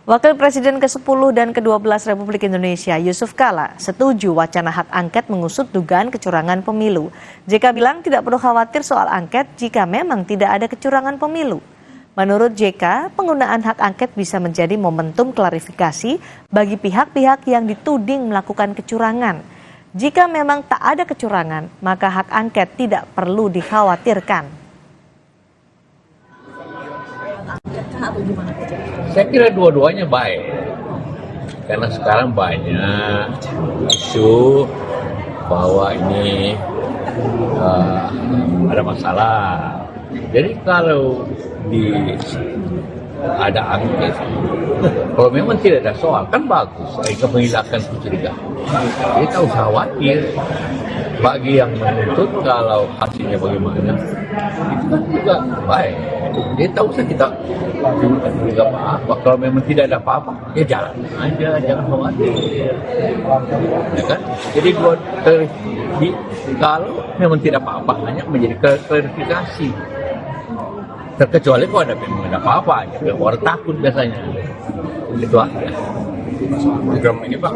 Wakil Presiden ke-10 dan ke-12 Republik Indonesia, Yusuf Kala, setuju wacana hak angket mengusut dugaan kecurangan pemilu. JK bilang tidak perlu khawatir soal angket jika memang tidak ada kecurangan pemilu. Menurut JK, penggunaan hak angket bisa menjadi momentum klarifikasi bagi pihak-pihak yang dituding melakukan kecurangan. Jika memang tak ada kecurangan, maka hak angket tidak perlu dikhawatirkan. Saya kira dua-duanya baik, karena sekarang banyak isu bahwa ini ada masalah. Jadi kalau ada angket, kalau memang tidak ada soal kan bagus, sehingga menghilangkan kecurigaan. Jadi tak usah khawatir. Bagi yang menuntut kalau hasilnya bagaimana, itu kan juga baik. Dia tak usah kita juga apa-apa. Kalau memang tidak ada apa-apa, ya jalan aja, jangan khawatir. Ya kan? Jadi kalau memang tidak apa-apa, hanya menjadi klarifikasi. Terkecuali kalau memang ada apa-apa, ya orang takut biasanya. Itu aja. Program ini Pak,